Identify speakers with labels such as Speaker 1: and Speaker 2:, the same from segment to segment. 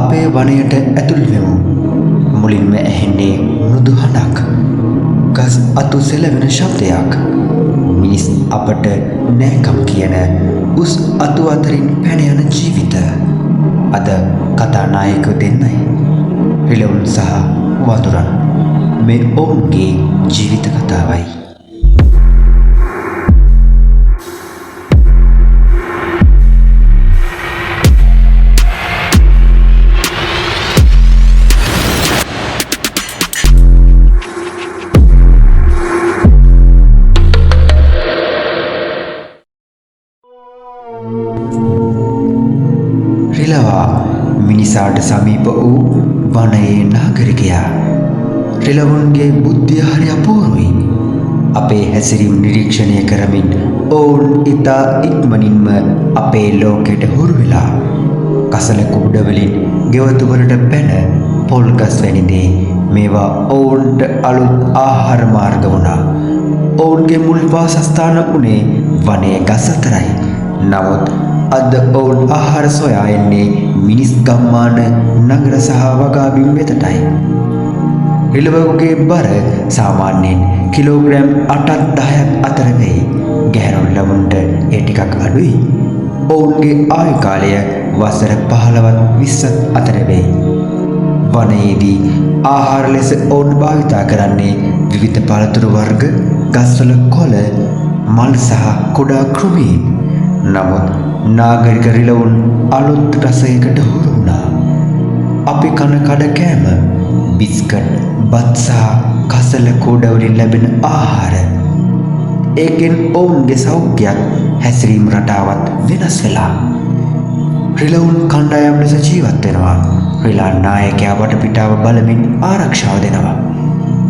Speaker 1: අපේ වනයට ඇතුල් වෙමු. මුලින්ම ඇහෙන්නේ මෘදු හඬක්. ගස් අතු සෙලවෙන ශබ්දයක්. මිනිස් අපට නෑකම් කියන උස් අතු අතරින් පැන යන ජීවිත. අද කතානායකයෝ දෙන්නයි. රිලවුන් සහ වඳුරන්. මේ ඔවුන්ගේ ජීවිත කතාවයි. රිලවා මිනිසාට සමීප වූ වනයේ නාගරිකයා. රිලවුන්ගේ බුද්ධිය හරි අපූර්වයි. අපේ හැසිරීම් නිරීක්ෂණය කරමින් ඔවුන් ඉතා ඉක්මනින්ම අපේ ලෝකයට හුරු වෙලා කසල කුඩවලින් ගෙවතුවලට පැන පොල්ගස් වැනි දේ මේවා ඔවුන්ට අලුත් ආහාර මාර්ග වුණා. ඔවුන්ගේ මුල් වාසස්ථාන වුණේ වනයේ ගස් අතරයි. නමුත් අද ඔවුන් ආහාර සොයා එන්නේ මිනිස් ගම්මාන නගර සහ වගාබිම් වෙතටයි. රිලවකුගේ බර සාමාන්‍යයෙන් කිලෝග්‍රෑම් 8-10ක් අතර වෙයි. ගැහැණු ළමුන්ට ඒ ටිකක් අඩුයි. ඔවුන්ගේ ආයු කාලය වසර 15-20ක් අතර වෙයි. වනයේදී ආහාර ලෙස ඔවුන් භාවිතා කරන්නේ විවිධ පළතුරු වර්ග, ගස්වල කොළ, මල් සහ කුඩා කෘමීන්. නමුත් නාගරික රිලවුන් අලුත් රසයකට හුරු වුණා. අපි කන කඩ කෑම, බිස්කට්, බත් සහ කසල කූඩවලින් ලැබෙන ආහාර. ඒකෙන් ඔවුන්ගේ සෞඛ්‍යයත් හැසිරීම් රටාවත් වෙනස් වෙලා. රිලවුන් කණ්ඩායම් ලෙස ජීවත් වෙනවා. රිලා නායකයා වටපිටාව බලමින් ආරක්ෂාව දෙනවා.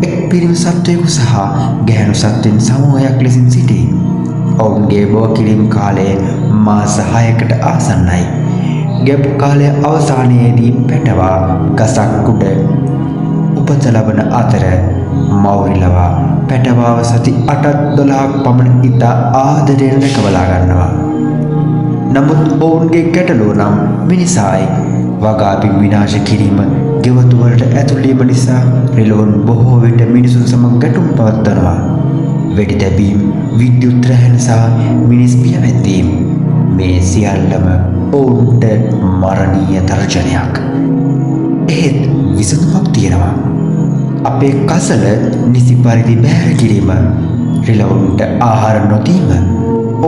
Speaker 1: එක් පිරිමි සත්වයෙකු සහ ගැහැණු සත්වෙන් සමූහයක් ලෙසින් සිටී. ඔවුන්ගේ බව කිරීම් කාලය මාස 6කට ආසන්නයි. ගැබ් කාලය අවසානයේදී පැටවා ගසක් උඩ උපත ලබන අතර මව්රිලවා පැටවාව සති 8-12ක් පමණ ඉතා ආදරයෙන් රැකවලා ගන්නවා. නමුත් ඔවුන්ගේ ගැටලුව නම් මිනිසායි. වගාබිම් විනාශ කිරීම, ගෙවතුවලට ඇතුල් වීම නිසා රිලවුන් බොහෝ විට මිනිසුන් සමග ගැටුම් පවත්වනවා. වෙඩි තැබීම්, විද්‍යුත් රැහැන සහ මිනිස් පියවැත්වීම්, මේ සියල්ලම ඔවුන්ට මරණීය තර්ජනයක්. ඒත් විසඳුමක් තියෙනවා. අපේ කසල නිසි පරිදි බැහැර කිරීම, රිලවුන්ට ආහාර නොදීම,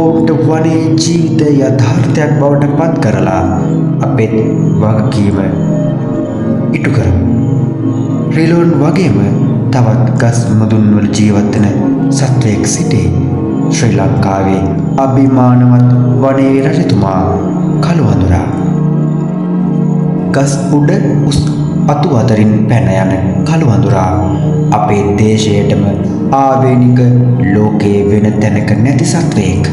Speaker 1: ඔවුන්ට වනයේ ජීවිත යථාර්ථයක් බවට පත් කරලා අපේ වගකීම ඉටු කරමු. රිලවුන් වගේම තවත් ගස් මුදුන්වල ජීවත් වෙන සත්වයෙක් සිටේ. ශ්‍රී ලංකාවේ අභිමානවත් වනයේ රජතුමා කළුවඳුරා. ගස් උඩ උස් අතු අතරින් පැන යන කළුවඳුරා අපේ දේශයටම ආවේනික ලෝකයේ වෙන තැනක නැති සත්වයෙක්.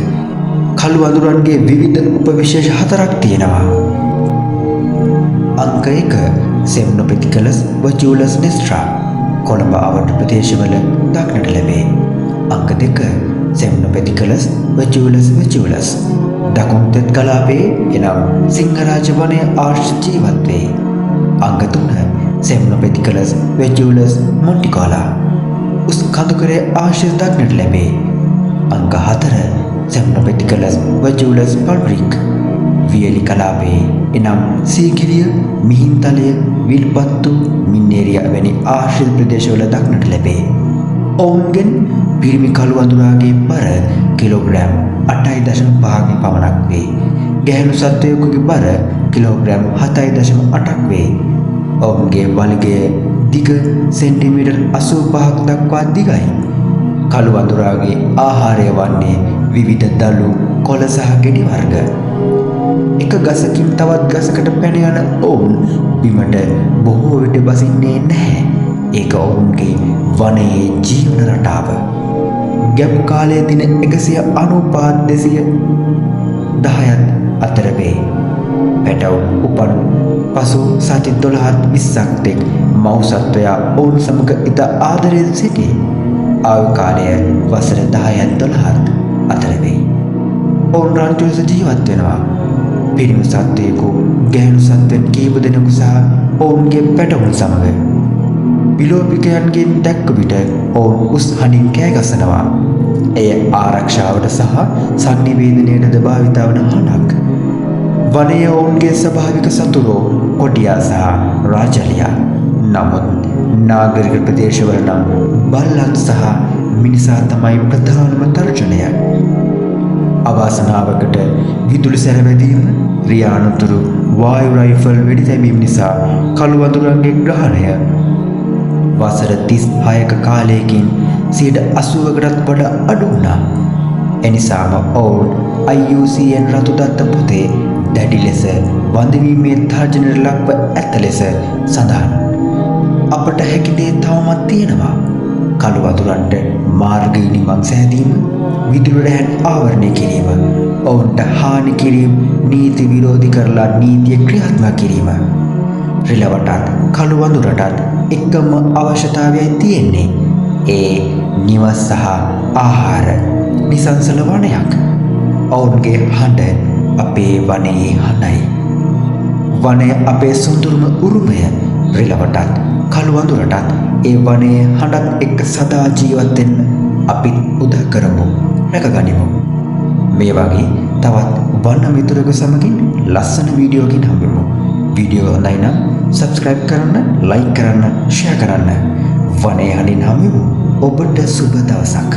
Speaker 1: කළුවඳුරන්ගේ විවිධ උපවිශේෂ 4ක් තියෙනවා. අංක 1 සෙම්නොපෙතිකලස් වචුලස් නෙස්ට්‍රා කොළඹ අවට ප්‍රදේශවල දක්නට ලැබේ. අංක 2 සෙම්නොපෙතිකලස් වචුලස් දකුණු තෙත් කලාපයේ එනම් සිංහරාජ වනයේ ආශ්‍රිත ජීවත් වේ. අංක 3 සෙම්නොපෙතිකලස් වචුලස් මොන්ටිකෝලා උස් කඳුකරේ ආශ්‍රිත දක්නට ලැබේ. අංක 4 සෙම්නොපෙතිකලස් වචුලස් පල්රික් වියලි කලාපයේ එනම් සීගිරිය, මිහින්තලය, විල්පත්තු, මින්නේරිය වැනි ආශ්‍රිත ප්‍රදේශවල දක්නට ලැබේ. ඔවුන්ගෙන් පිරිමි කළුවඳුරාගේ බර කිලෝග්‍රෑම් 8.5ක පමණක් වේ. ගැහැණු සත්වයෙකුගේ බර කිලෝග්‍රෑම් 7.8ක් වේ. ඔවුන්ගේ වලිගය දිග සෙන්ටිමීටර් 85ක් දක්වා දිගයි. කළුවඳුරාගේ ආහාරය වන්නේ විවිධ දළු, කොළ සහ ගෙඩි වර්ග. එක ගසකින් තවත් ගසකට පැන යන ඔවුන් බිමට බොහෝ විට බසින්නේ නැහැ. ඒක ඔවුන්ගේ වනයේ ජීවන රටාව. ගැබ් කාලයේ දින 195-210ක් අතර වේ. පැටව් උපන් පසු සති 12-20ක් තෙක් මව් සත්වයා ඔවුන් සමග ඉතා ආදරයෙන් සිටී. ආයු කාලය වසර 10-12ක් අතර වේ. ඔවුන් රාජ්‍ය ලෙස ජීවත් වෙනවා. පිරිමි සත්වයෙකු ගැහැණු සත්වෙන් කීප දෙනෙකු සහ ඔවුන්ගේ පැටවුන් සමග. විලෝපිකයන්ගෙන් දැක්ක විට ඔවුන් උස් හඬින් කෑගසනවා. එය ආරක්ෂාවට සහ සංනිවේදනයටද භාවිත වන හඬක්. වනය ඔවුන්ගේ ස්වභාවික සතුරෝ කොටියා සහ රාජලියා. නමුත් නාගරික ප්‍රදේශවල නම් බල්ලන් සහ මිනිසා තමයි ප්‍රධානම තර්ජනය. අවාසනාවකට විදුලි සැරවැදීම, රියානුතුරු වායු රයිෆල් වෙඩි තැබීම නිසා කළු වඳුරන්ගේ ග්‍රහණය වසර 36ක කාලයකින් 80%කටත් වඩා අඩු වුණා. එනිසාම ඔවුන් IUCN රතුදත්ත පොතේ දැඩි ලෙස වඳවීමේ තර්ජනයට ලක්ව ඇත ලෙස සඳහන්. අපට හැකි දේ තවමත් තියෙනවා. කළු වඳුරන්ට මාර්ග ඉනිමක් සෑදීම, විදුලි රැහැන් ආවරණය කිරීම, ඔවුන්ට හානි කිරීම, නීති විරෝධී කරලා නීතිය ක්‍රියාත්මක කිරීම. රිලවටත් කළු වඳුරටත් එකම අවශ්‍යතාවයයි තියෙන්නේ. ඒ නිවස් සහ ආහාර, නිසංසල වනයක්. ඔවුන්ගේ හඬ අපේ වනයේ හඬයි. වනය අපේ සොඳුරුම උරුමය. රිලවටත් කළු වඳුරටත් ඒ වනයේ හඬත් එක්ක සදා ජීවත් වෙන්න අපි උදව් කරමු, රැකගනිමු. මේ වගේ තවත් වන මිතුරෙකු සමගින් ලස්සන වීඩියෝකින් හම්බෙමු. වීඩියෝ හොඳයි නම් සබ්ස්ක්‍රයිබ් කරන්න, ලයික් කරන්න, ෂෙයා කරන්න. වනයේ හඬින් හම්බෙමු. ඔබට සුබ දවසක්.